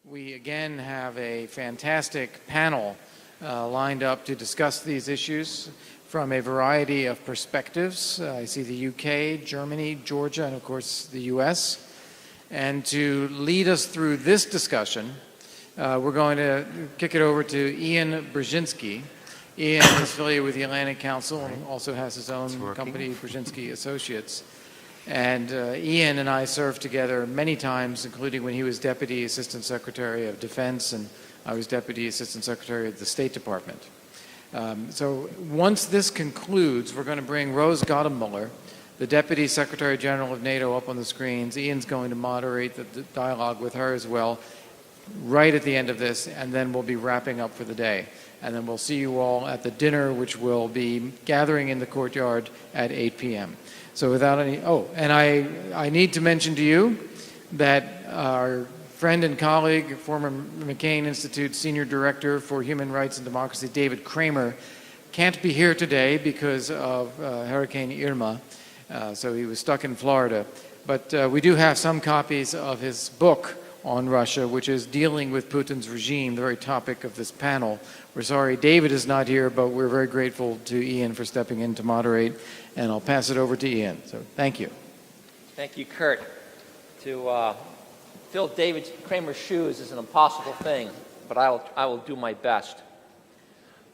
We again have a fantastic panel lined up to discuss these issues from a variety of perspectives. I see the UK, Germany, Georgia, and of course the US. And to lead us through this discussion, we're going to kick it over to Ian Brzezinski. Ian is affiliated with the Atlantic Council and also has his own company, Brzezinski Associates. And Ian and I served together many times, including when he was Deputy Assistant Secretary of Defense and I was Deputy Assistant Secretary of the State Department. So once this concludes, we're going to bring Rose Gottemuller, the Deputy Secretary General of NATO, up on the screens. Ian's going to moderate the dialogue with her as well right at the end of this, and then we'll be wrapping up for the day. And then we'll see you all at the dinner, which will be gathering in the courtyard at 8 p.m. So without any, and I need to mention to you that our friend and colleague, former McCain Institute Senior Director for Human Rights and Democracy, David Kramer, can't be here today because of Hurricane Irma. So he was stuck in Florida. But we do have some copies of his book on Russia, which is dealing with Putin's regime, the very topic of this panel. We're sorry David is not here, but we're very grateful to Ian for stepping in to moderate, and I'll pass it over to Ian. So thank you. Thank you, Kurt. To fill David Kramer's shoes is an impossible thing, but I will do my best.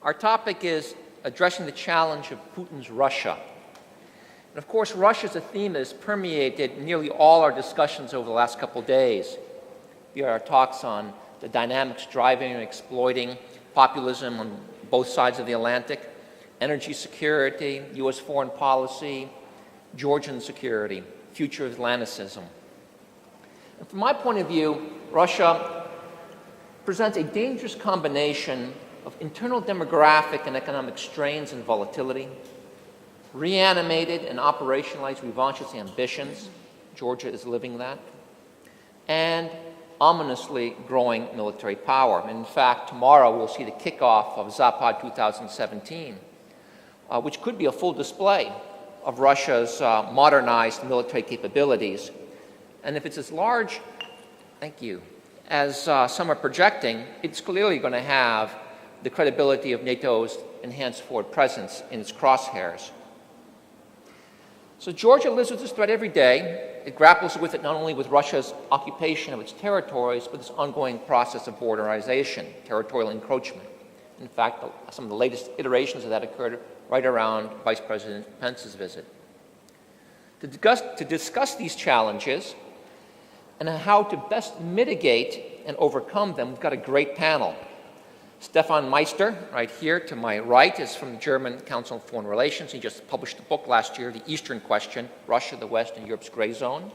Our topic is addressing the challenge of Putin's Russia. And of course, Russia is a theme that has permeated nearly all our discussions over the last couple of days. Here are our talks on the dynamics driving and exploiting populism on both sides of the Atlantic, energy security, U.S. foreign policy, Georgian security, future of Atlanticism. And from my point of view, Russia presents a dangerous combination of internal demographic and economic strains and volatility, reanimated and operationalized revanchist ambitions, Georgia is living that, and ominously growing military power. And in fact, tomorrow we'll see the kickoff of Zapad 2017, which could be a full display of Russia's modernized military capabilities. And if it's as large, as some are projecting, it's clearly going to have the credibility of NATO's enhanced forward presence in its crosshairs. So Georgia lives with this threat every day. It grapples with it not only with Russia's occupation of its territories, but this ongoing process of borderization, territorial encroachment. In fact, some of the latest iterations of that occurred right around Vice President Pence's visit. To discuss these challenges and how to best mitigate and overcome them, we've got a great panel. Stefan Meister, right here to my right, is from the German Council on Foreign Relations. He just published a book last year, The Eastern Question, Russia, the West, and Europe's Gray Zone.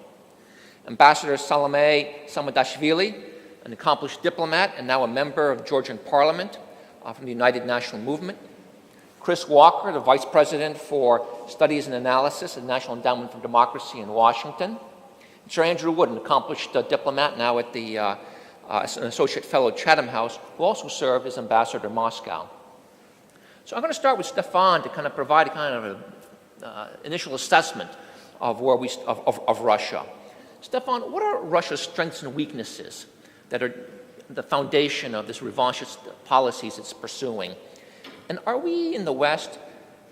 Ambassador Salome Samadashvili, an accomplished diplomat and now a member of Georgian Parliament from the United National Movement. Chris Walker, the Vice President for Studies and Analysis at the National Endowment for Democracy in Washington. And Sir Andrew Wood, an accomplished diplomat now at the as an associate fellow at Chatham House, who also served as ambassador to Moscow. So I'm going to start with Stefan to kind of provide a kind of an initial assessment of where of Russia. Stefan, what are Russia's strengths and weaknesses that are the foundation of this revanchist policies it's pursuing? And are we in the West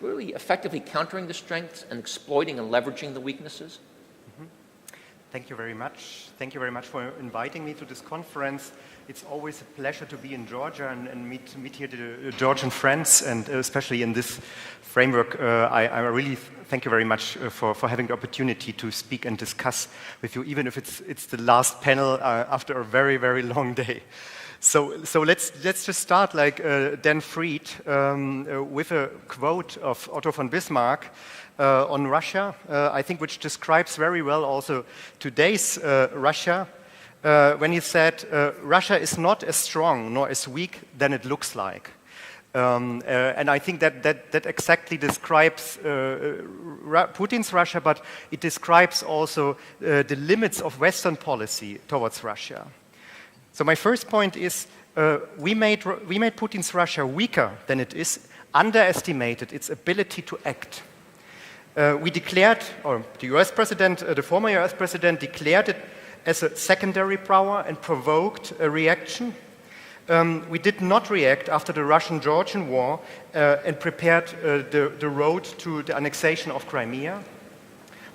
really effectively countering the strengths and exploiting and leveraging the weaknesses? Thank you very much. Thank you very much for inviting me to this conference. It's always a pleasure to be in Georgia and meet here the Georgian friends, and especially in this framework, I really thank you very much for having the opportunity to speak and discuss with you, even if it's the last panel after a very, very long day. So let's just start like Dan Fried with a quote of Otto von Bismarck on Russia, I think, which describes very well also today's Russia, when he said, Russia is not as strong nor as weak than it looks like. And I think that exactly describes Putin's Russia, but it describes also the limits of Western policy towards Russia. So my first point is we made Putin's Russia weaker than it is, underestimated its ability to act. We declared, or the US president, the former US president declared it as a secondary power and provoked a reaction. We did not react after the Russian-Georgian war and prepared the road to the annexation of Crimea.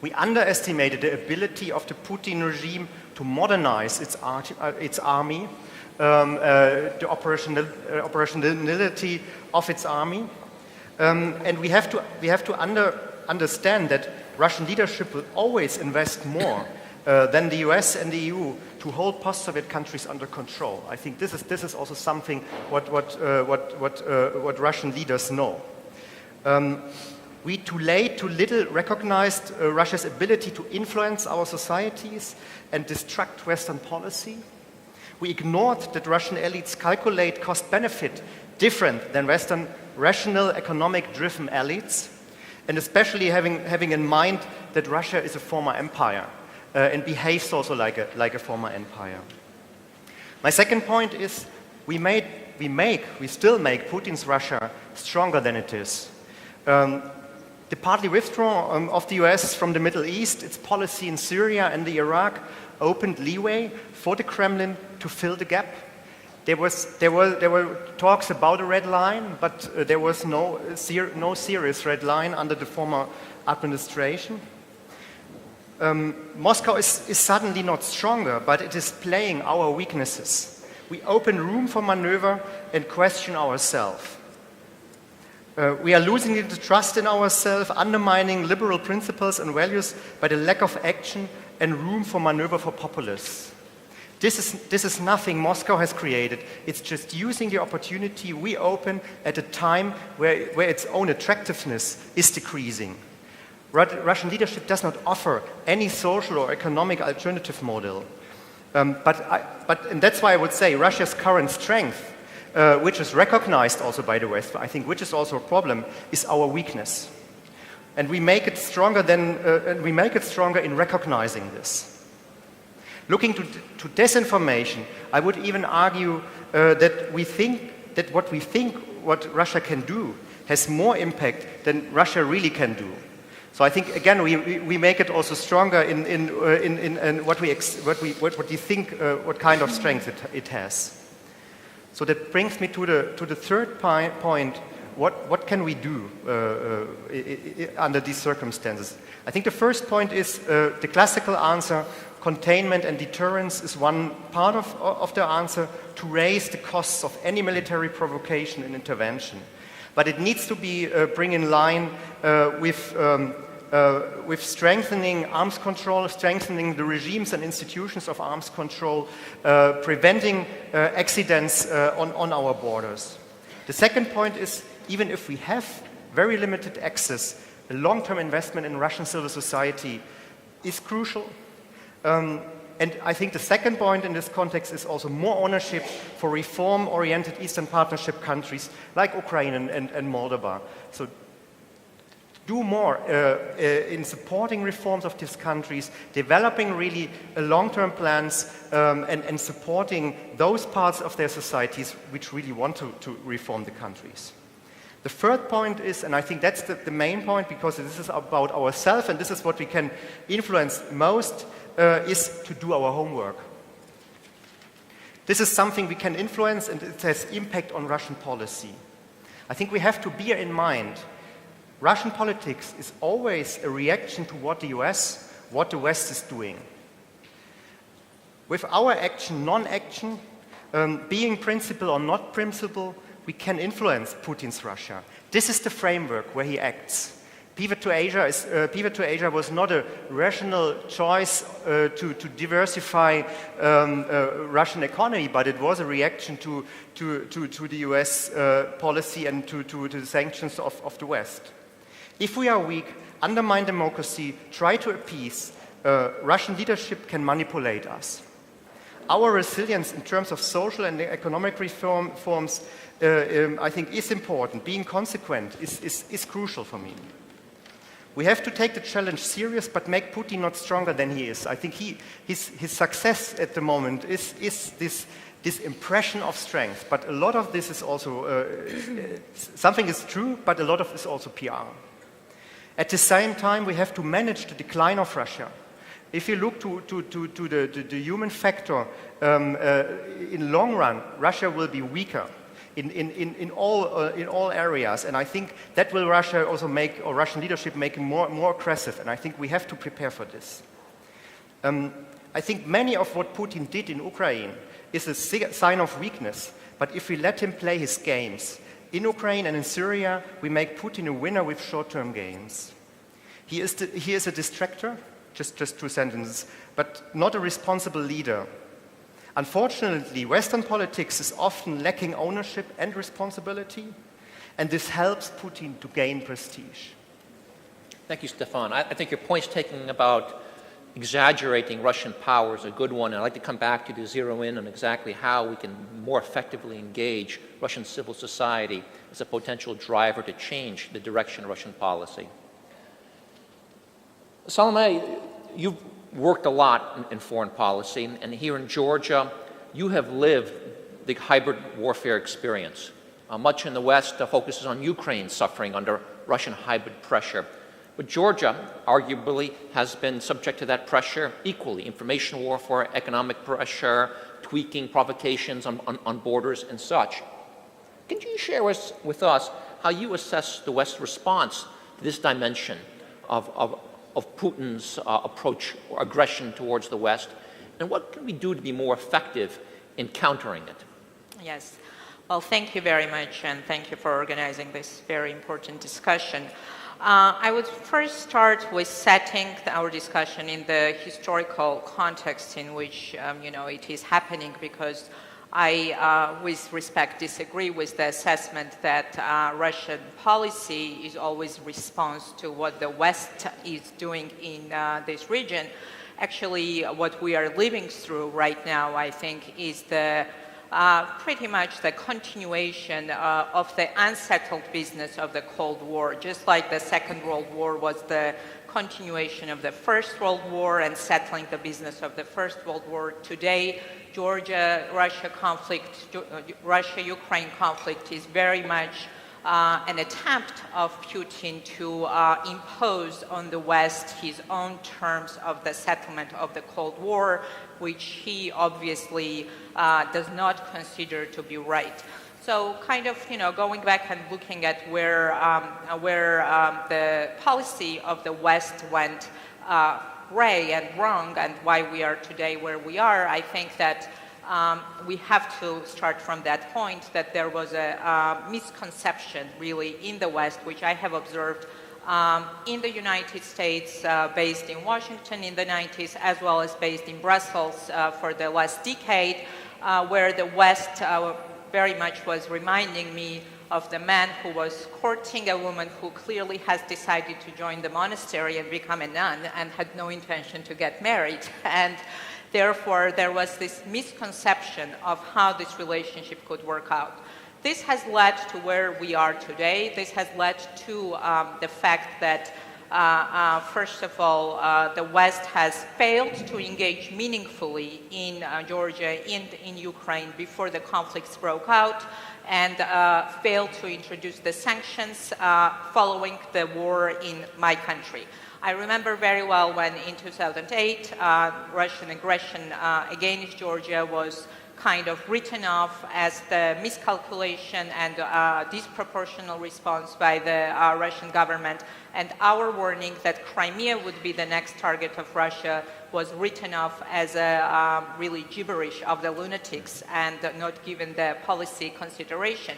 We underestimated the ability of the Putin regime to modernize its army, the operationality of its army. And we have to understand that Russian leadership will always invest more than the US and the EU to hold post-Soviet countries under control. I think this is also something what Russian leaders know. We too little recognized Russia's ability to influence our societies and destruct Western policy. We ignored that Russian elites calculate cost-benefit different than Western rational, economic-driven elites, and especially having in mind that Russia is a former empire and behaves also like a former empire. My second point is we still make Putin's Russia stronger than it is. The partly withdrawal of the US from the Middle East, its policy in Syria and the Iraq opened leeway for the Kremlin to fill the gap. There were talks about a red line, but there was no serious red line under the former administration. Moscow is suddenly not stronger, but it is playing our weaknesses. We open room for maneuver and question ourselves. We are losing the trust in ourselves, undermining liberal principles and values by the lack of action and room for maneuver for populists. This is nothing Moscow has created. It's just using the opportunity we open at a time where its own attractiveness is decreasing. Russian leadership does not offer any social or economic alternative model. And that's why I would say Russia's current strength, which is recognized also by the West, I think, which is also a problem, is our weakness. And we make it stronger in recognizing this. Looking to disinformation, I would even argue that what Russia can do has more impact than Russia really can do. So I think again we make it also stronger in what we think what kind of strength it has. So that brings me to the third point. What can we do under these circumstances? I think the first point is the classical answer. Containment and deterrence is one part of the answer to raise the costs of any military provocation and intervention. But it needs to be bring in line with strengthening arms control, strengthening the regimes and institutions of arms control, preventing accidents on our borders. The second point is, even if we have very limited access, a long-term investment in Russian civil society is crucial. And I think the second point in this context is also more ownership for reform-oriented Eastern Partnership countries like Ukraine and Moldova. So do more in supporting reforms of these countries, developing really long-term plans and supporting those parts of their societies which really want to reform the countries. The third point is, and I think that's the main point because this is about ourselves and this is what we can influence most, is to do our homework. This is something we can influence and it has impact on Russian policy. I think we have to bear in mind Russian politics is always a reaction to what the West is doing. With our action, non-action, being principle or not principle, we can influence Putin's Russia. This is the framework where he acts. Pivot to Asia was not a rational choice to diversify Russian economy, but it was a reaction to the US policy and to the sanctions of the West. If we are weak, undermine democracy, try to appease, Russian leadership can manipulate us. Our resilience in terms of social and economic reforms, I think, is important. Being consequent is crucial for me. We have to take the challenge serious, but make Putin not stronger than he is. I think his success at the moment is this impression of strength. But a lot of this is also, something is true, but a lot of it is also PR. At the same time, we have to manage the decline of Russia. If you look to the human factor, in long run, Russia will be weaker in all areas, and I think that will Russia also make, or Russian leadership make more aggressive, and I think we have to prepare for this. I think many of what Putin did in Ukraine is a sign of weakness, but if we let him play his games, in Ukraine and in Syria, we make Putin a winner with short-term gains. He is a distractor, just 2 sentences, but not a responsible leader. Unfortunately, Western politics is often lacking ownership and responsibility, and this helps Putin to gain prestige. Thank you, Stefan. I think your point's taken about exaggerating Russian power is a good one. I'd like to come back to zero in on exactly how we can more effectively engage Russian civil society as a potential driver to change the direction of Russian policy. Salome, you've worked a lot in foreign policy, and here in Georgia, you have lived the hybrid warfare experience. Much in the West focuses on Ukraine suffering under Russian hybrid pressure. But Georgia, arguably, has been subject to that pressure equally. Information warfare, economic pressure, tweaking, provocations on borders and such. Can you share with us how you assess the West's response to this dimension of Putin's approach or aggression towards the West, and what can we do to be more effective in countering it? Yes. Well, thank you very much, and thank you for organizing this very important discussion. I would first start with setting our discussion in the historical context in which it is happening, because I, with respect, disagree with the assessment that Russian policy is always response to what the West is doing in this region. Actually, what we are living through right now, I think, is the pretty much the continuation of the unsettled business of the Cold War. Just like the Second World War was the continuation of the First World War and settling the business of the First World War, today, Georgia-Russia conflict, Russia-Ukraine conflict is very much an attempt of Putin to impose on the West his own terms of the settlement of the Cold War, which he obviously does not consider to be right. So kind of, going back and looking at where the policy of the West went gray and wrong, and why we are today where we are, I think that we have to start from that point, that there was a misconception really in the West, which I have observed in the United States, based in Washington in the 90s, as well as based in Brussels for the last decade, where the West very much was reminding me of the man who was courting a woman who clearly has decided to join the monastery and become a nun and had no intention to get married. And therefore, there was this misconception of how this relationship could work out. This has led to where we are today. This has led to the fact that, first of all, the West has failed to engage meaningfully in Georgia and in Ukraine before the conflicts broke out, and failed to introduce the sanctions following the war in my country. I remember very well when in 2008, Russian aggression against Georgia was kind of written off as the miscalculation and disproportional response by the Russian government, and our warning that Crimea would be the next target of Russia was written off as a really gibberish of the lunatics and not given the policy consideration.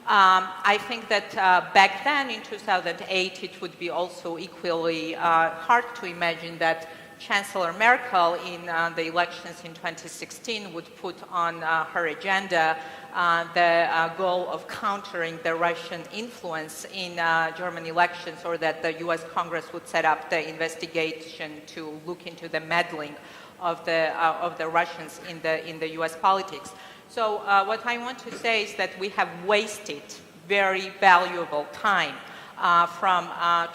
I think that back then in 2008, it would be also equally hard to imagine that Chancellor Merkel in the elections in 2016 would put on her agenda the goal of countering the Russian influence in German elections, or that the US Congress would set up the investigation to look into the meddling of the Russians in the US politics. So what I want to say is that we have wasted very valuable time from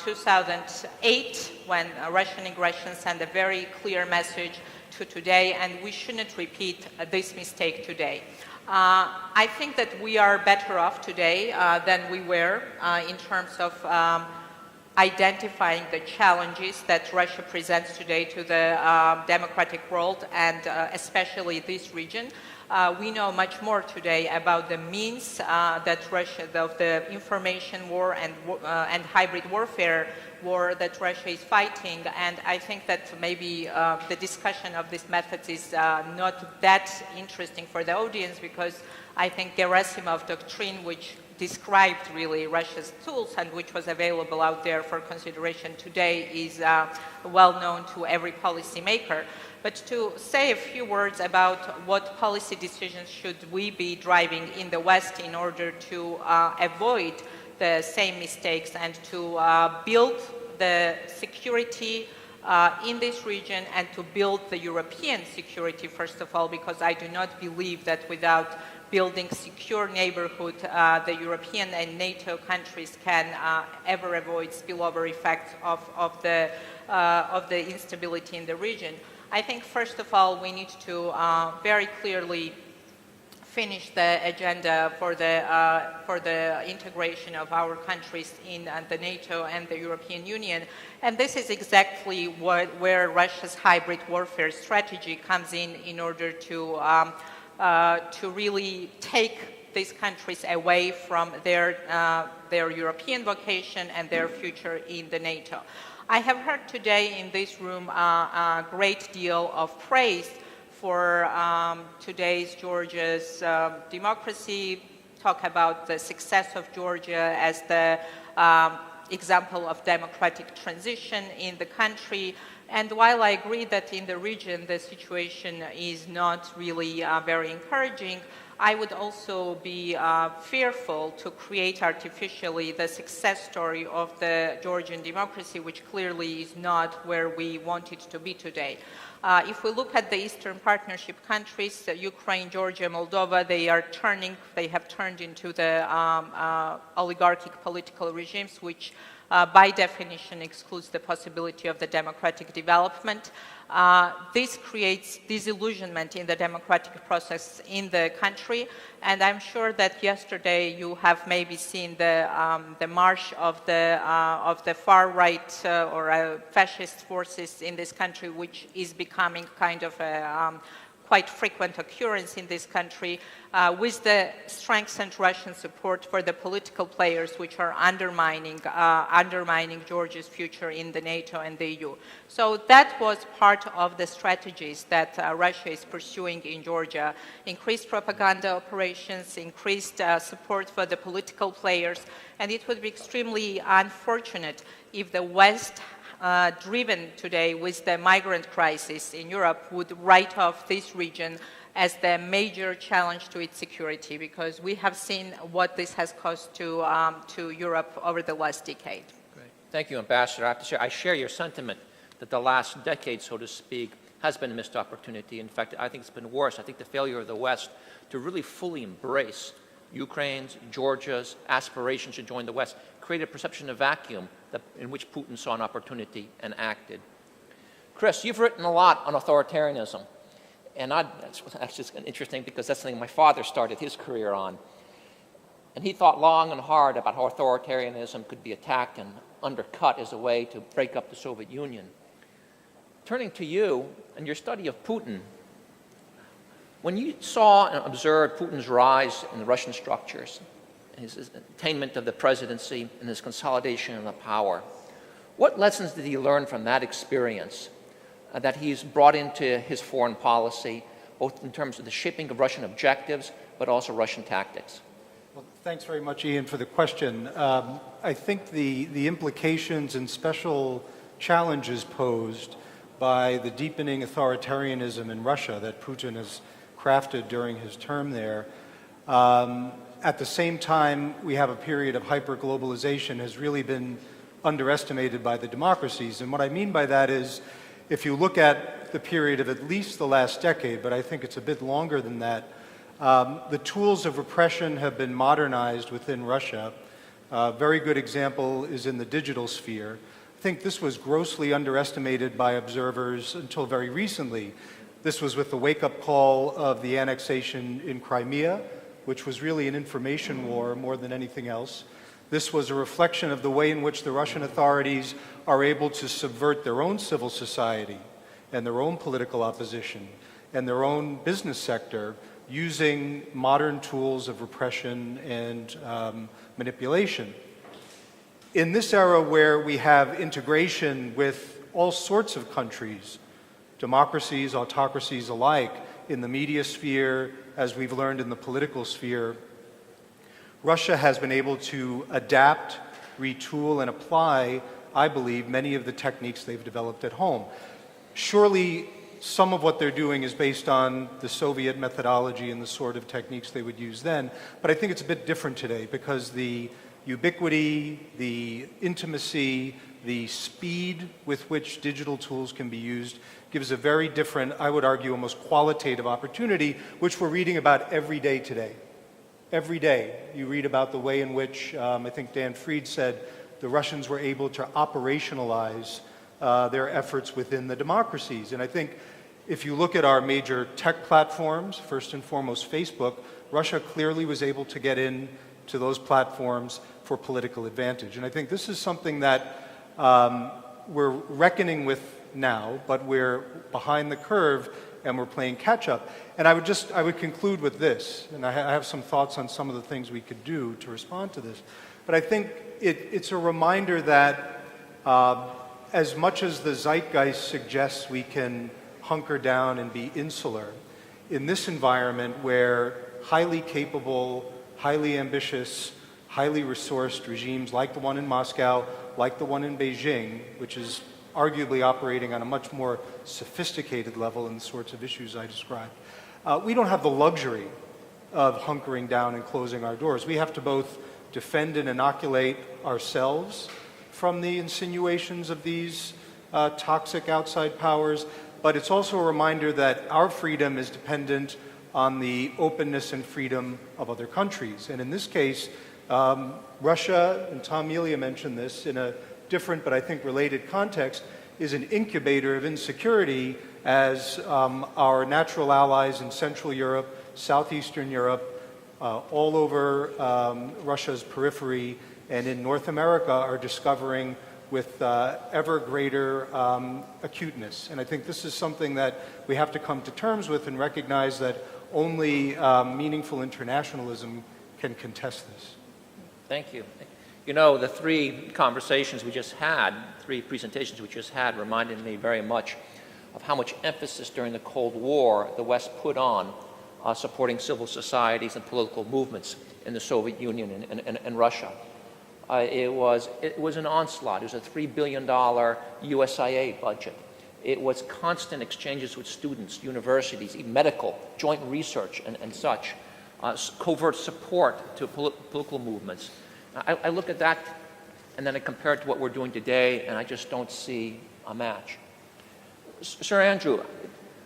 2008, when Russian aggression sent a very clear message, to today, and we shouldn't repeat this mistake today. I think that we are better off today than we were in terms of identifying the challenges that Russia presents today to the democratic world and especially this region. We know much more today about the means that Russia, of the information war and hybrid warfare war that Russia is fighting, and I think that maybe the discussion of these methods is not that interesting for the audience, because I think Gerasimov doctrine, which described really Russia's tools and which was available out there for consideration today, is well known to every policymaker. But to say a few words about what policy decisions should we be driving in the West in order to avoid the same mistakes and to build the security in this region and to build the European security, first of all, because I do not believe that without building secure neighborhood, the European and NATO countries can ever avoid spillover effects of the instability in the region. I think, first of all, we need to very clearly finish the agenda for the integration of our countries in the NATO and the European Union. And this is exactly where Russia's hybrid warfare strategy comes in order to really take these countries away from their European vocation and their future in the NATO. I have heard today in this room a great deal of praise for today's Georgia's democracy, talk about the success of Georgia as the example of democratic transition in the country. And while I agree that in the region the situation is not really very encouraging, I would also be fearful to create artificially the success story of the Georgian democracy, which clearly is not where we want it to be today. If we look at the Eastern Partnership countries, Ukraine, Georgia, Moldova, they have turned into the oligarchic political regimes, which by definition excludes the possibility of the democratic development. This creates disillusionment in the democratic process in the country, and I'm sure that yesterday you have maybe seen the march of the far right or fascist forces in this country, which is becoming kind of a quite frequent occurrence in this country, with the strengthened Russian support for the political players which are undermining Georgia's future in the NATO and the EU. So that was part of the strategies that Russia is pursuing in Georgia: increased propaganda operations, increased support for the political players, and it would be extremely unfortunate if the West, driven today with the migrant crisis in Europe, would write off this region as the major challenge to its security, because we have seen what this has caused to Europe over the last decade. Great. Thank you, Ambassador. I have to say, I share your sentiment that the last decade, so to speak, has been a missed opportunity. In fact, I think it's been worse. I think the failure of the West to really fully embrace Ukraine's, Georgia's aspirations to join the West created a perception of vacuum in which Putin saw an opportunity and acted. Chris, you've written a lot on authoritarianism, and that's just interesting because that's something my father started his career on. And he thought long and hard about how authoritarianism could be attacked and undercut as a way to break up the Soviet Union. Turning to you and your study of Putin, when you saw and observed Putin's rise in the Russian structures, his attainment of the presidency and his consolidation of the power, what lessons did he learn from that experience that he's brought into his foreign policy, both in terms of the shaping of Russian objectives, but also Russian tactics? Well, thanks very much, Ian, for the question. I think the implications and special challenges posed by the deepening authoritarianism in Russia that Putin has crafted during his term there, at the same time we have a period of hyper-globalization, has really been underestimated by the democracies. And what I mean by that is, if you look at the period of at least the last decade, but I think it's a bit longer than that, the tools of repression have been modernized within Russia. A very good example is in the digital sphere. I think this was grossly underestimated by observers until very recently. This was with the wake-up call of the annexation in Crimea, which was really an information war more than anything else. This was a reflection of the way in which the Russian authorities are able to subvert their own civil society and their own political opposition and their own business sector using modern tools of repression and manipulation. In this era where we have integration with all sorts of countries, democracies, autocracies alike, in the media sphere, as we've learned in the political sphere, Russia has been able to adapt, retool, and apply, I believe, many of the techniques they've developed at home. Surely some of what they're doing is based on the Soviet methodology and the sort of techniques they would use then, but I think it's a bit different today because the ubiquity, the intimacy, the speed with which digital tools can be used gives a very different, I would argue, almost qualitative opportunity, which we're reading about every day today. Every day you read about the way in which, I think Dan Fried said, the Russians were able to operationalize their efforts within the democracies. And I think if you look at our major tech platforms, first and foremost Facebook, Russia clearly was able to get in to those platforms for political advantage. And I think this is something that we're reckoning with now, but we're behind the curve and we're playing catch up. And I would conclude with this, and I have some thoughts on some of the things we could do to respond to this. But I think it's a reminder that as much as the zeitgeist suggests we can hunker down and be insular, in this environment where highly capable, highly ambitious, highly resourced regimes like the one in Moscow, like the one in Beijing, which is arguably operating on a much more sophisticated level in the sorts of issues I described, we don't have the luxury of hunkering down and closing our doors. We have to both defend and inoculate ourselves from the insinuations of these toxic outside powers, but it's also a reminder that our freedom is dependent on the openness and freedom of other countries. And in this case, Russia, and Tom Melia mentioned this in a different but I think related context, is an incubator of insecurity as our natural allies in Central Europe, Southeastern Europe, all over Russia's periphery and in North America are discovering with ever greater acuteness. And I think this is something that we have to come to terms with and recognize that only meaningful internationalism can contest this. Thank you. You know, the three conversations we just had, three presentations we just had, reminded me very much of how much emphasis during the Cold War the West put on supporting civil societies and political movements in the Soviet Union and Russia. It was an onslaught. It was a $3 billion USIA budget. It was constant exchanges with students, universities, even medical, joint research and such, covert support to political movements. I look at that and then I compare it to what we're doing today and I just don't see a match. Sir Andrew, why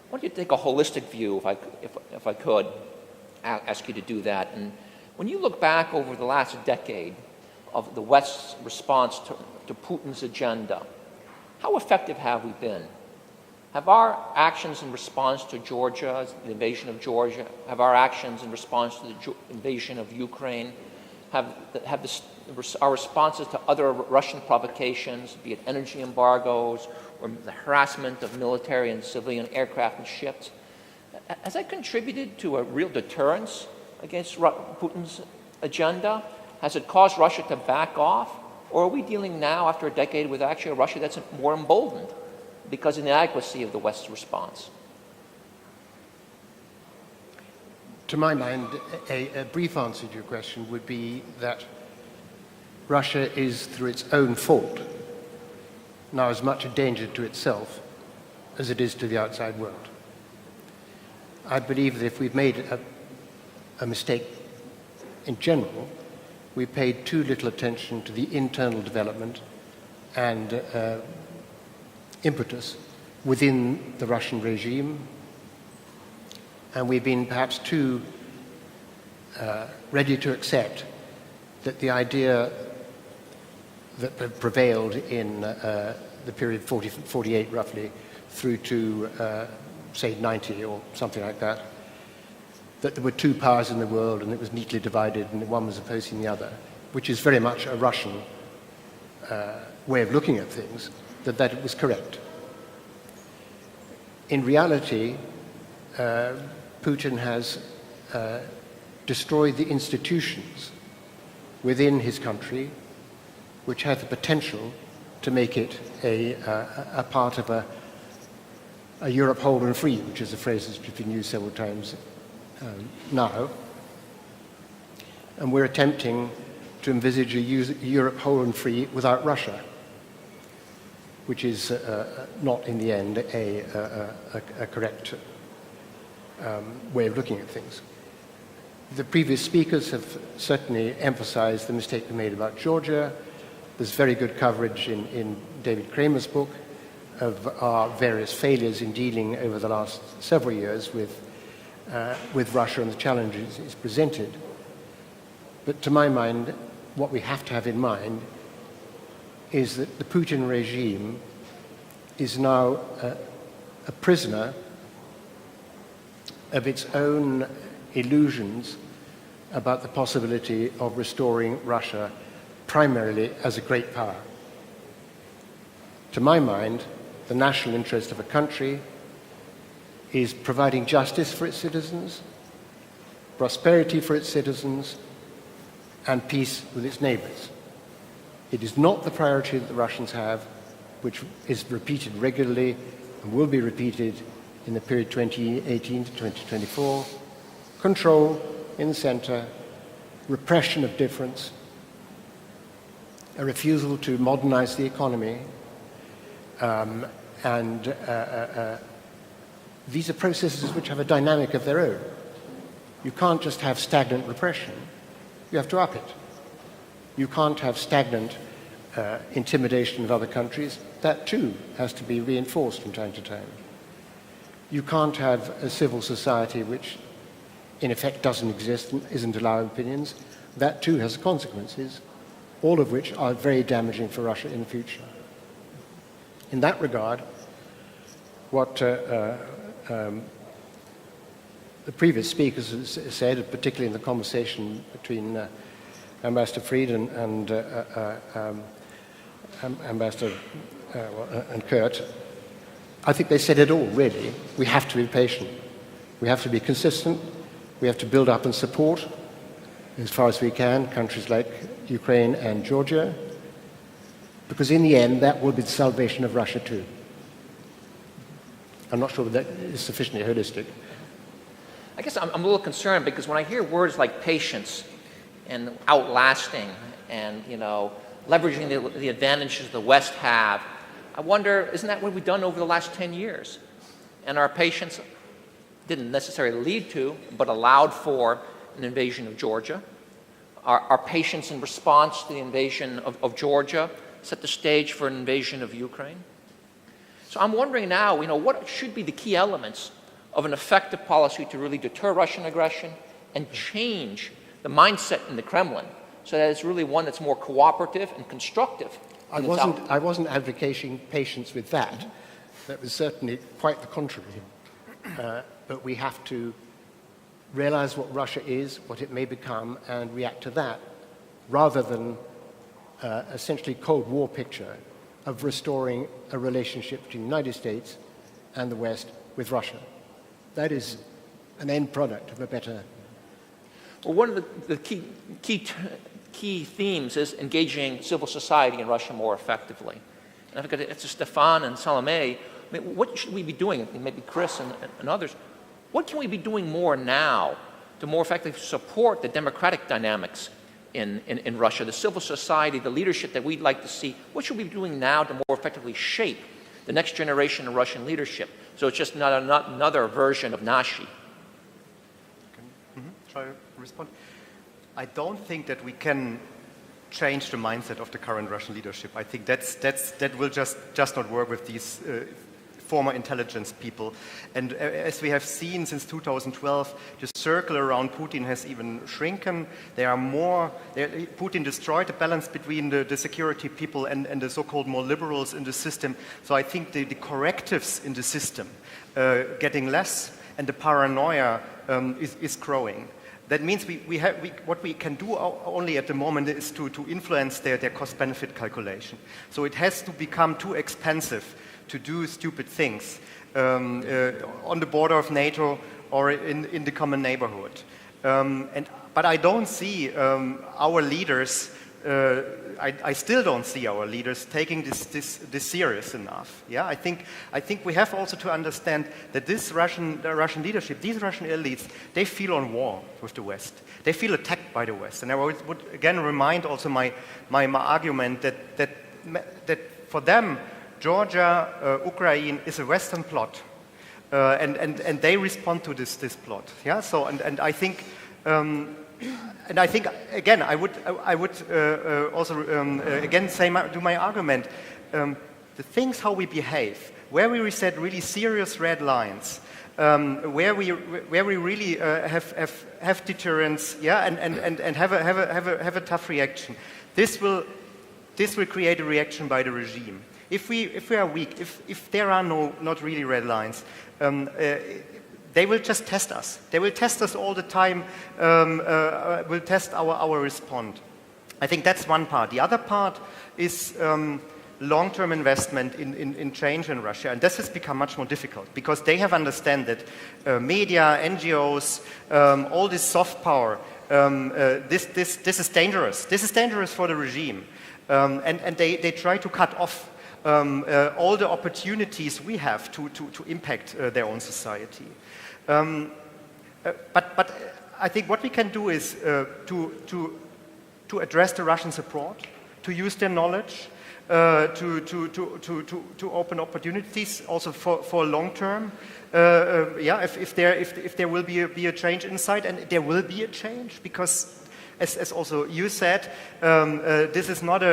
don't you take a holistic view, if I could ask you to do that. And when you look back over the last decade of the West's response to Putin's agenda, how effective have we been? Have our actions in response to Georgia, the invasion of Georgia, have our actions in response to the invasion of Ukraine, our responses to other Russian provocations, be it energy embargoes or the harassment of military and civilian aircraft and ships, has that contributed to a real deterrence against Putin's agenda? Has it caused Russia to back off? Or are we dealing now, after a decade, with actually a Russia that's more emboldened because of the inadequacy of the West's response? To my mind, a brief answer to your question would be that Russia is, through its own fault, now as much a danger to itself as it is to the outside world. I believe that if we've made a mistake in general, we paid too little attention to the internal development and impetus within the Russian regime, and we've been perhaps too ready to accept that the idea that prevailed in the period 48 roughly through to say 90 or something like that, that there were two powers in the world and it was neatly divided and one was opposing the other, which is very much a Russian way of looking at things, that it was correct. In reality, Putin has destroyed the institutions within his country which have the potential to make it a part of a Europe whole and free, which is a phrase that's been used several times now. And we're attempting to envisage a Europe whole and free without Russia, which is not in the end a correct way of looking at things. The previous speakers have certainly emphasized the mistake we made about Georgia. There's very good coverage in David Kramer's book of our various failures in dealing over the last several years with Russia and the challenges it's presented. But to my mind, what we have to have in mind is that the Putin regime is now a prisoner of its own illusions about the possibility of restoring Russia primarily as a great power. To my mind, the national interest of a country is providing justice for its citizens, prosperity for its citizens, and peace with its neighbors. It is not the priority that the Russians have, which is repeated regularly and will be repeated in the period 2018 to 2024. Control in the center, repression of difference, a refusal to modernize the economy, and these are processes which have a dynamic of their own. You can't just have stagnant repression. You have to up it. You can't have stagnant intimidation of other countries. That too has to be reinforced from time to time. You can't have a civil society which in effect doesn't exist and isn't allowing opinions. That too has consequences, all of which are very damaging for Russia in the future. In that regard, what the previous speakers said, particularly in the conversation between Ambassador Fried and Ambassador and Kurt, I think they said it all, really. We have to be patient. We have to be consistent. We have to build up and support, as far as we can, countries like Ukraine and Georgia, because in the end, that will be the salvation of Russia too. I'm not sure that is sufficiently holistic. I guess I'm a little concerned because when I hear words like patience and outlasting and, leveraging the advantages the West have, I wonder, isn't that what we've done over the last 10 years? And our patience didn't necessarily lead to, but allowed for an invasion of Georgia. Our patience in response to the invasion of Georgia set the stage for an invasion of Ukraine. So I'm wondering now, what should be the key elements of an effective policy to really deter Russian aggression and change the mindset in the Kremlin so that it's really one that's more cooperative and constructive. I wasn't advocating patience with that. That was certainly quite the contrary. But we have to realize what Russia is, what it may become, and react to that, rather than essentially Cold War picture of restoring a relationship between the United States and the West with Russia. That is an end product of a better... Well, one of the key themes is engaging civil society in Russia more effectively. And I've got it's Stefan and Salome. What should we be doing? Maybe Chris and others. What can we be doing more now to more effectively support the democratic dynamics in Russia, the civil society, the leadership that we'd like to see? What should we be doing now to more effectively shape the next generation of Russian leadership so it's just not another version of Nashi? Shall I respond? I don't think that we can change the mindset of the current Russian leadership. I think that will just not work with these former intelligence people. And as we have seen since 2012, the circle around Putin has even shrunken. Putin destroyed the balance between the security people and the so-called more liberals in the system. So I think the correctives in the system getting less, and the paranoia is growing. That means what we can do only at the moment is to influence their cost-benefit calculation. So it has to become too expensive to do stupid things on the border of NATO or in the common neighborhood. But I don't see our leaders, I still don't see our leaders taking this serious enough. Yeah, I think we have also to understand that the Russian leadership, these Russian elites, they feel on war with the West. They feel attacked by the West. And I would again remind also my argument that for them, Georgia, Ukraine is a Western plot, and they respond to this plot. Yeah. So and I think. And I think again, I would also again do my argument. The things how we behave, where we set really serious red lines, where we really have deterrence, yeah, and have a tough reaction. This will create a reaction by the regime. If we are weak, if there are not really red lines. They will just test us. They will test us all the time, will test our response. I think that's one part. The other part is long-term investment in change in Russia. And this has become much more difficult because they have understand that media, NGOs, all this soft power, this is dangerous. This is dangerous for the regime. And they try to cut off all the opportunities we have to impact their own society. But I think what we can do is to address the Russian support, to use their knowledge, to open opportunities also for long term. If there will be a change inside, and there will be a change because, as also you said, this is not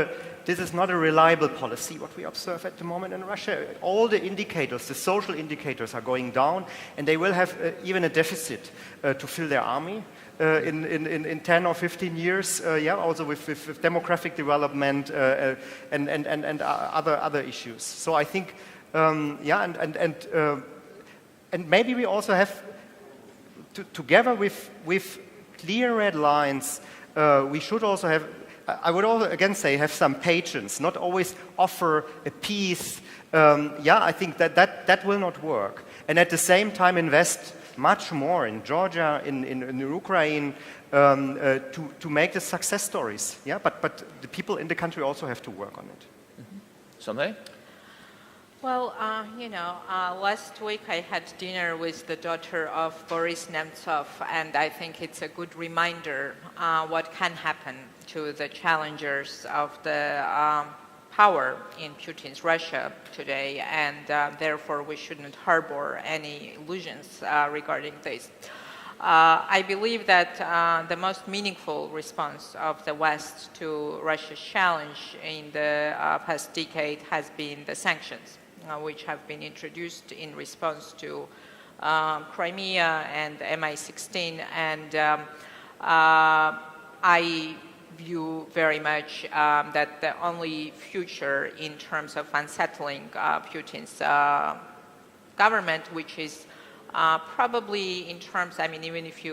a reliable policy, what we observe at the moment in Russia. All the indicators, the social indicators are going down, and they will have even a deficit to fill their army in 10 or 15 years, also with demographic development and other issues. So I think, and maybe we also have, together with clear red lines, we should also have, I would also again say, have some patience, not always offer a peace. I think that will not work. And at the same time invest much more in Georgia, in Ukraine, to make the success stories. Yeah, but the people in the country also have to work on it. Mm-hmm. Salome? Well, last week I had dinner with the daughter of Boris Nemtsov, and I think it's a good reminder what can happen to the challengers of the power in Putin's Russia today, and therefore we shouldn't harbor any illusions regarding this. I believe that the most meaningful response of the West to Russia's challenge in the past decade has been the sanctions, which have been introduced in response to Crimea and MI-16, and I view very much that the only future in terms of unsettling Putin's government, which is probably in terms, even if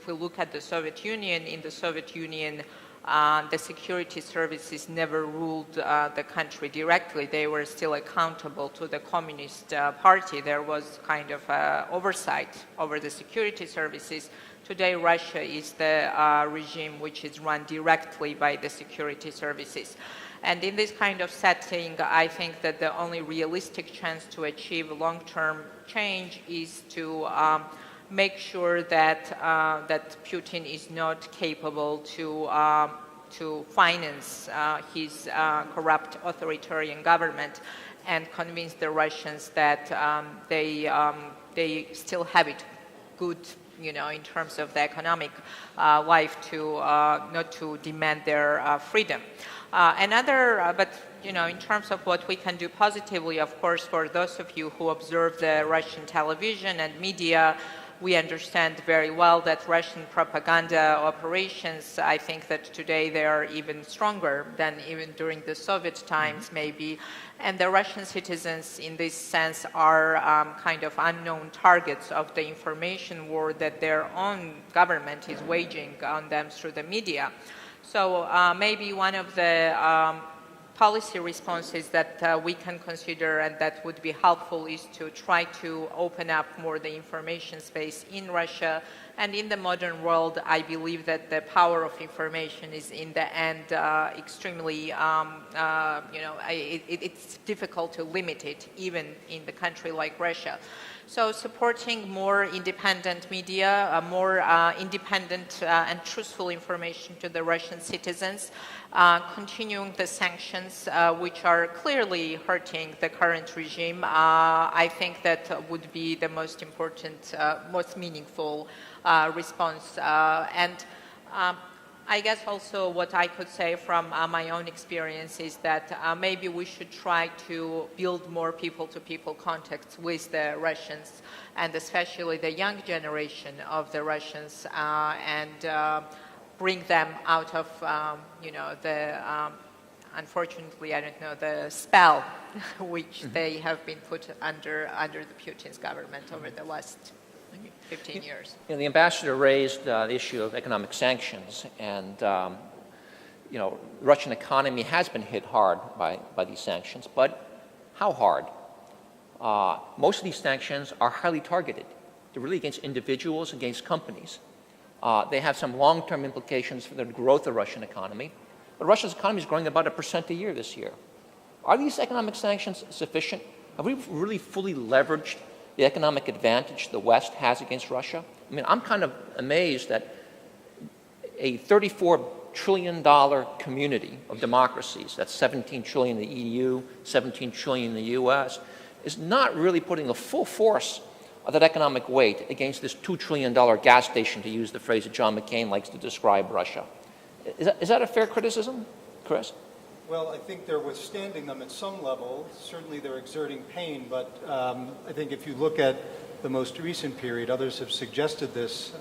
we look at the Soviet Union, in the Soviet Union, the security services never ruled the country directly. They were still accountable to the Communist Party. There was kind of oversight over the security services. Today, Russia is the regime which is run directly by the security services. And in this kind of setting, I think that the only realistic chance to achieve long-term change is to make sure that that Putin is not capable to finance his corrupt authoritarian government, and convince the Russians that they still have it good, in terms of the economic life, to not to demand their freedom. But in terms of what we can do positively, of course, for those of you who observe the Russian television and media, we understand very well that Russian propaganda operations, I think that today they are even stronger than even during the Soviet times, maybe. And the Russian citizens, in this sense, are kind of unknown targets of the information war that their own government is waging on them through the media. So maybe one of the policy responses that we can consider and that would be helpful is to try to open up more the information space in Russia. And in the modern world, I believe that the power of information is in the end extremely, it's difficult to limit it even in the country like Russia. So supporting more independent media, more independent and truthful information to the Russian citizens, continuing the sanctions, which are clearly hurting the current regime, I think that would be the most important, most meaningful response. I guess also what I could say from my own experience is that maybe we should try to build more people-to-people contacts with the Russians, and especially the young generation of the Russians, and bring them out of, unfortunately, I don't know, the spell which they have been put under the Putin's government over the last 15 years. The ambassador raised the issue of economic sanctions, and the Russian economy has been hit hard by these sanctions, but how hard? Most of these sanctions are highly targeted. They're really against individuals, against companies. They have some long-term implications for the growth of the Russian economy, but Russia's economy is growing about 1% a year this year. Are these economic sanctions sufficient? Have we really fully leveraged the economic advantage the West has against Russia? I mean, I'm kind of amazed that a $34 trillion community of democracies, that's 17 trillion in the EU, 17 trillion in the US, is not really putting the full force of that economic weight against this $2 trillion gas station, to use the phrase that John McCain likes to describe Russia. Is that a fair criticism, Chris? Well, I think they're withstanding them at some level. Certainly they're exerting pain, but I think if you look at the most recent period, others have suggested this,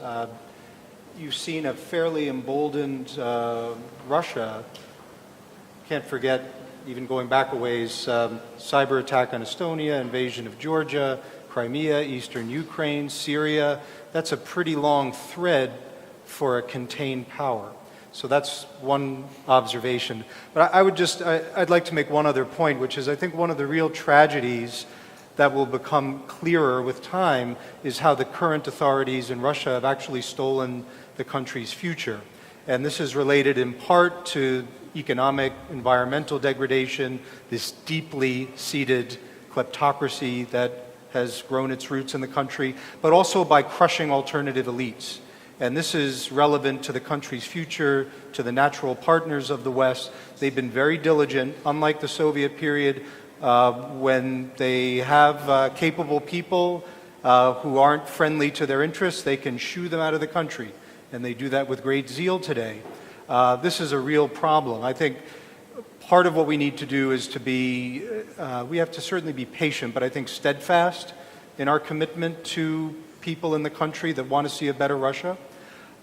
you've seen a fairly emboldened Russia. Can't forget, even going back a ways, cyber attack on Estonia, invasion of Georgia, Crimea, eastern Ukraine, Syria. That's a pretty long thread for a contained power. So that's one observation. But I'd like to make one other point, which is I think one of the real tragedies that will become clearer with time is how the current authorities in Russia have actually stolen the country's future. And this is related in part to economic, environmental degradation, this deeply seated kleptocracy that has grown its roots in the country, but also by crushing alternative elites. And this is relevant to the country's future, to the natural partners of the West. They've been very diligent, unlike the Soviet period, when they have capable people who aren't friendly to their interests, they can shoo them out of the country. And they do that with great zeal today. This is a real problem. I think part of what we need to do is to be, we have to certainly be patient, but I think steadfast in our commitment to people in the country that want to see a better Russia.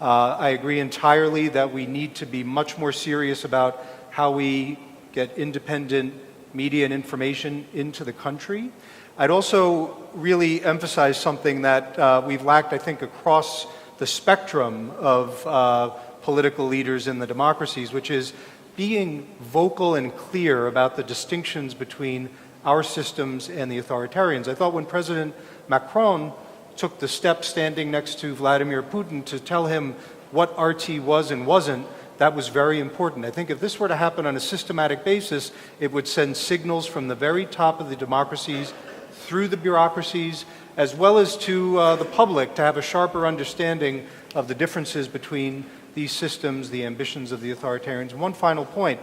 I agree entirely that we need to be much more serious about how we get independent media and information into the country. I'd also really emphasize something that we've lacked, I think, across the spectrum of political leaders in the democracies, which is being vocal and clear about the distinctions between our systems and the authoritarians. I thought when President Macron took the step standing next to Vladimir Putin to tell him what RT was and wasn't, that was very important. I think if this were to happen on a systematic basis, it would send signals from the very top of the democracies through the bureaucracies, as well as to the public to have a sharper understanding of the differences between these systems, the ambitions of the authoritarians. And one final point,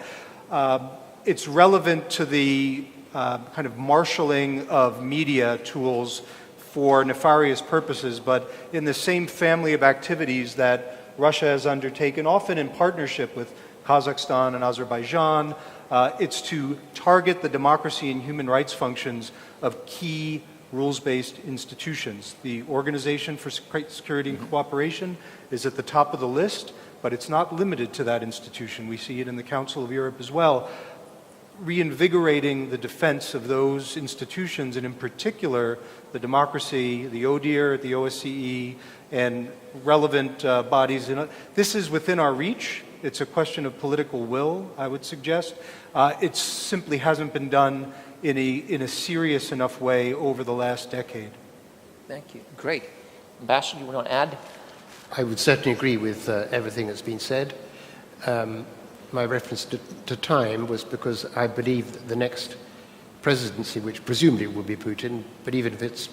it's relevant to the kind of marshaling of media tools for nefarious purposes, but in the same family of activities that Russia has undertaken, often in partnership with Kazakhstan and Azerbaijan, it's to target the democracy and human rights functions of key rules-based institutions. The Organization for Security and Cooperation is at the top of the list, but it's not limited to that institution. We see it in the Council of Europe as well, reinvigorating the defense of those institutions, and in particular, the democracy, the ODIHR, the OSCE, and relevant bodies. This is within our reach. It's a question of political will, I would suggest. It simply hasn't been done in a serious enough way over the last decade. Thank you. Great. Ambassador, you want to add? I would certainly agree with everything that's been said. My reference to time was because I believe that the next presidency, which presumably will be Putin, but even if it's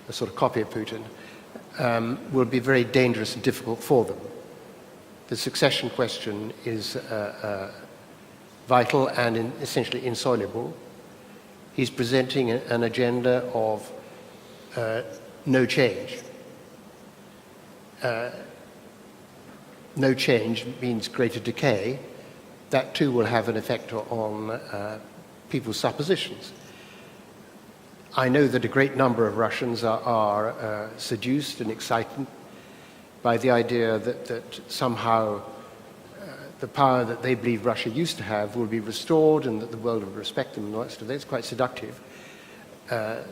a sort of copy of Putin, will be very dangerous and difficult for them. The succession question is vital and essentially insoluble. He's presenting an agenda of no change. No change means greater decay. That too will have an effect on people's suppositions. I know that a great number of Russians are seduced and excited by the idea that somehow the power that they believe Russia used to have will be restored and that the world will respect them and all that stuff. It's quite seductive. But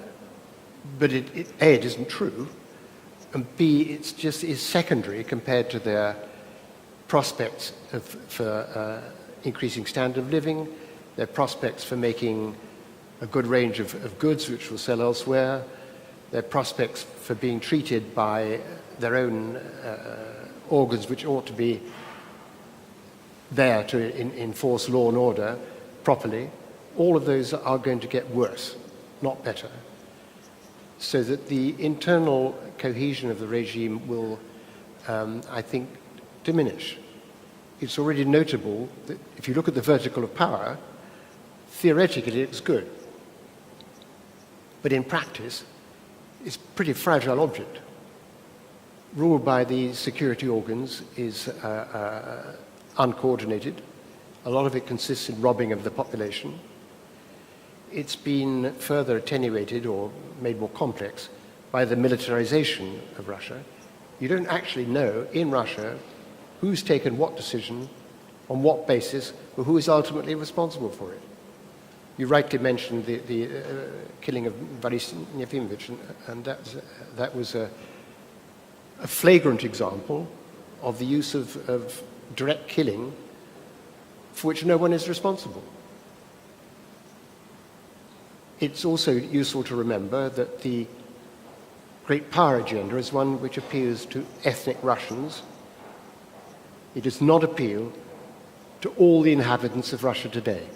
A, it isn't true, and B, it's just is secondary compared to their prospects for increasing standard of living, their prospects for making a good range of goods which will sell elsewhere, their prospects for being treated by their own organs which ought to be there to enforce law and order properly. All of those are going to get worse, not better. So that the internal cohesion of the regime will, I think, diminish. It's already notable that if you look at the vertical of power, theoretically it's good. But in practice, it's a pretty fragile object. Ruled by the security organs is uncoordinated. A lot of it consists in robbing of the population. It's been further attenuated or made more complex by the militarization of Russia. You don't actually know in Russia who's taken what decision, on what basis, or who is ultimately responsible for it. You rightly mentioned the killing of Boris Yefimovich, and that was a flagrant example of the use of direct killing for which no one is responsible. It's also useful to remember that the great power agenda is one which appeals to ethnic Russians. It does not appeal to all the inhabitants of Russia today.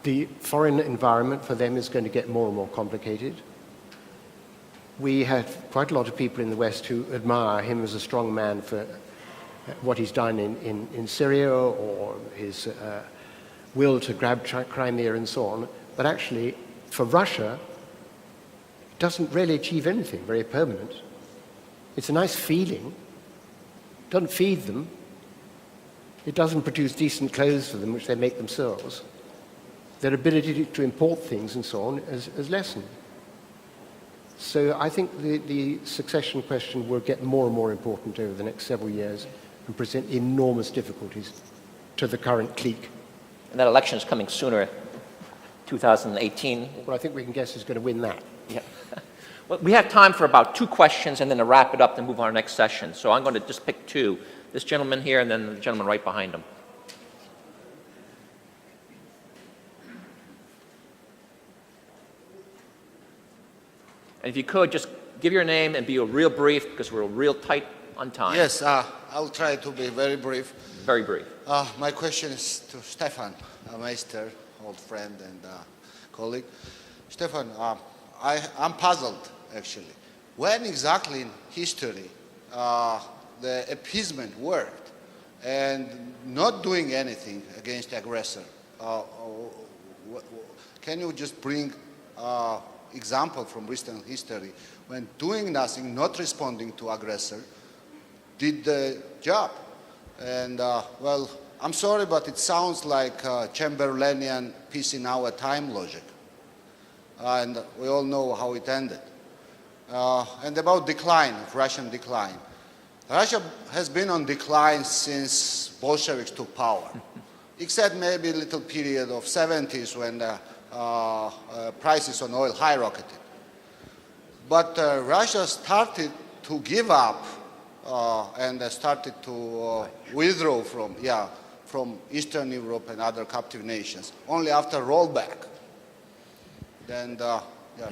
The foreign environment for them is going to get more and more complicated. We have quite a lot of people in the West who admire him as a strong man for what he's done in Syria or his will to grab Crimea and so on. But actually, for Russia, it doesn't really achieve anything very permanent. It's a nice feeling. It doesn't feed them. It doesn't produce decent clothes for them, which they make themselves. Their ability to import things and so on has lessened. So I think the succession question will get more and more important over the next several years and present enormous difficulties to the current clique. And that election is coming sooner, 2018. Well, I think we can guess who's going to win that. Yeah. Well, we have time for about 2 questions and then to wrap it up and move on to our next session. So I'm going to just pick 2. This gentleman here and then the gentleman right behind him. And if you could, just give your name and be real brief because we're real tight on time. Yes, I'll try to be very brief. Very brief. My question is to Stefan, Meister, old friend and colleague. Stefan, I'm puzzled, actually. When exactly in history the appeasement worked and not doing anything against the aggressor? Can you just bring example from recent history when doing nothing, not responding to aggressor, did the job? And well, I'm sorry, but it sounds like Chamberlainian peace in our time logic. and we all know how it ended. And about decline, of Russian decline. Russia has been on decline since Bolsheviks took power, except maybe a little period of 70s when prices on oil skyrocketed. But Russia started to give up and started to withdraw from Eastern Europe and other captive nations only after rollback. And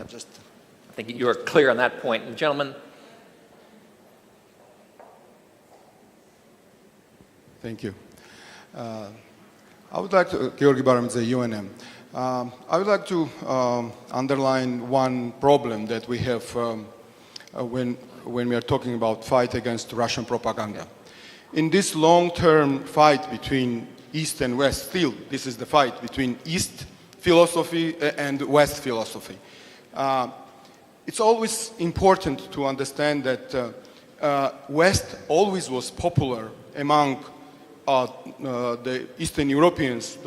just. I think you're clear on that point. And gentlemen. Thank you. I would like to, Georgi Baramidze, UNM. I would like to underline one problem that we have when we are talking about fight against Russian propaganda. In this long-term fight between East and West, still this is the fight between East philosophy and West philosophy. It's always important to understand that West always was popular among the Eastern Europeans,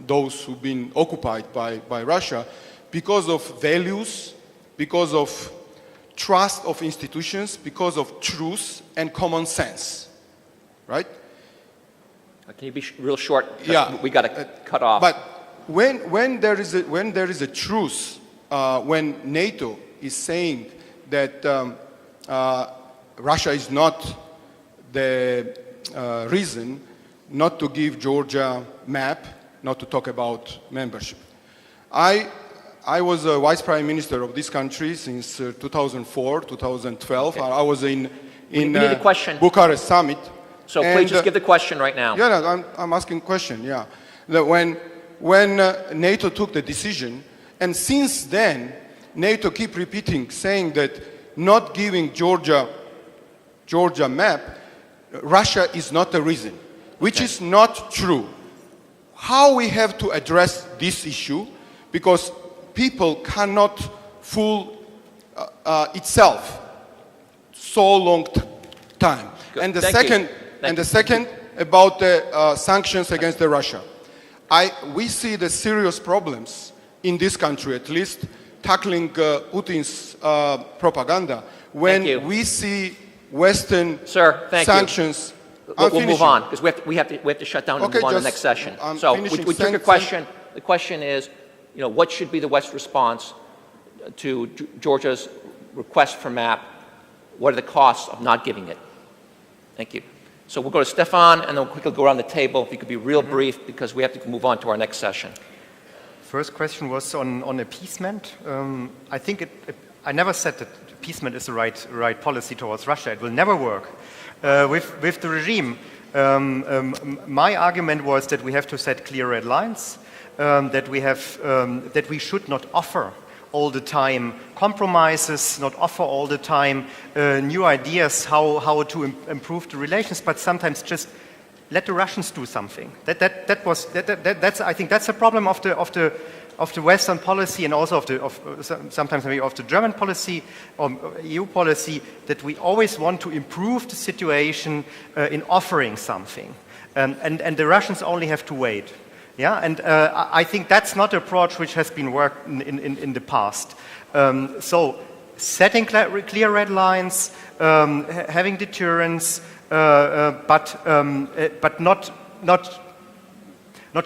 those who've been occupied by Russia, because of values, because of trust of institutions, because of truth and common sense, right? Can you be real short? Yeah. We got to cut off. But when there is a truth, when NATO is saying that Russia is not the reason not to give Georgia map, not to talk about membership. I was a vice prime minister of this country since 2004, 2012. Okay. I was in Bucharest summit. So please just give the question right now. Yeah, no, I'm asking a question, yeah. That when NATO took the decision, and since then, NATO keep repeating, saying that not giving Georgia map, Russia is not the reason, which is not true. How we have to address this issue, because people cannot fool itself so long time. Good. And the second about the sanctions against Russia. We see the serious problems in this country, at least, tackling Putin's propaganda when we see Western sanctions. We'll move on because we have to shut down and move on to the next session. So we took your question. The question is, what should be the West's response to Georgia's request for map? What are the costs of not giving it? Thank you. So we'll go to Stefan, and then we'll quickly go around the table. If you could be real brief, because we have to move on to our next session. First question was on appeasement. I think I never said that appeasement is the right policy towards Russia. It will never work. With the regime, my argument was that we have to set clear red lines, that we should not offer all the time compromises, not offer all the time new ideas how to improve the relations, but sometimes just let the Russians do something. That's I think that's a problem of the Western policy, and also sometimes maybe of the German policy or EU policy, that we always want to improve the situation in offering something, and the Russians only have to wait. Yeah, and I think that's not an approach which has been worked in the past. So setting clear red lines, having deterrence, but not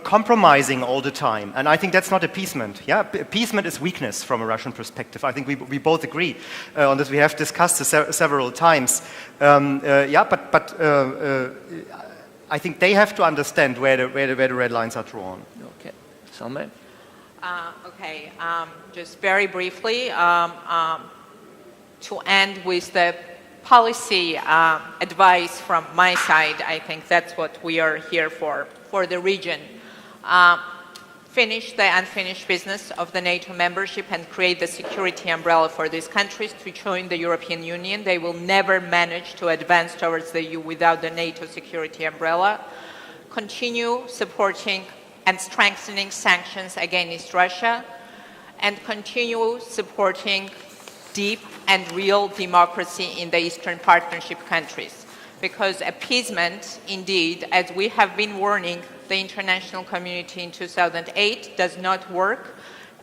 compromising all the time. And I think that's not appeasement. Yeah, appeasement is weakness from a Russian perspective. I think we both agree on this. We have discussed this several times. I think they have to understand where the red lines are drawn. Okay, Salome. Okay, just very briefly, to end with the policy advice from my side. I think that's what we are here for the region. Finish the unfinished business of the NATO membership and create the security umbrella for these countries to join the European Union. They will never manage to advance towards the EU without the NATO security umbrella. Continue supporting and strengthening sanctions against Russia, and continue supporting deep and real democracy in the Eastern Partnership countries. Because appeasement, indeed, as we have been warning the international community in 2008, does not work,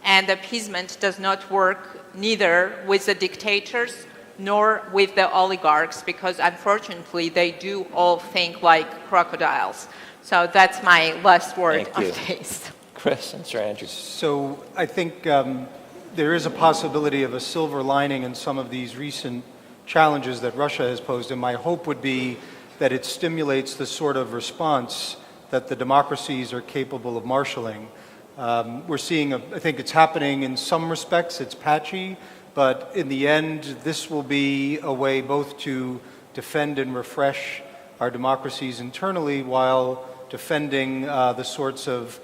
And appeasement does not work neither with the dictators nor with the oligarchs, because unfortunately they do all think like crocodiles. So that's my last word on this. Chris and Sir Andrew. So I think there is a possibility of a silver lining in some of these recent challenges that Russia has posed, and my hope would be that it stimulates the sort of response that the democracies are capable of marshalling. We're seeing, I think it's happening in some respects, it's patchy, but in the end, this will be a way both to defend and refresh our democracies internally while defending the sorts of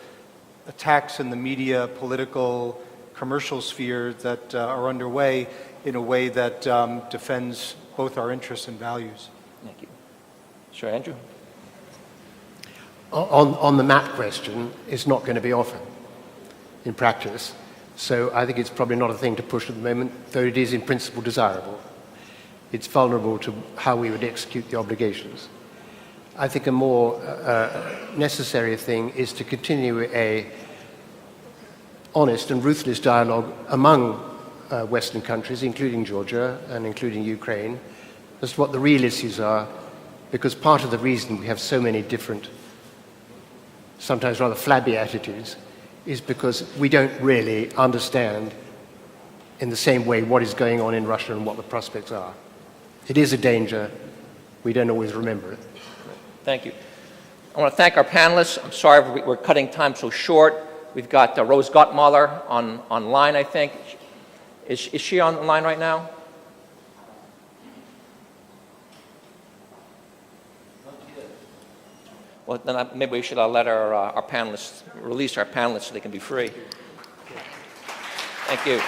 attacks in the media, political, commercial sphere that are underway in a way that defends both our interests and values. Thank you. Sir Andrew? On the map question, it's not going to be often in practice. So I think it's probably not a thing to push at the moment, though it is in principle desirable. It's vulnerable to how we would execute the obligations. I think a more necessary thing is to continue a honest and ruthless dialogue among Western countries, including Georgia and including Ukraine, as to what the real issues are, because part of the reason we have so many different, sometimes rather flabby attitudes is because we don't really understand in the same way what is going on in Russia and what the prospects are. It is a danger. We don't always remember it. Thank you. I want to thank our panelists. I'm sorry we're cutting time so short. We've got Rose Gottmaler online, I think. Is she online right now? Well, then maybe we should let our panelists, release our panelists so they can be free. Thank you.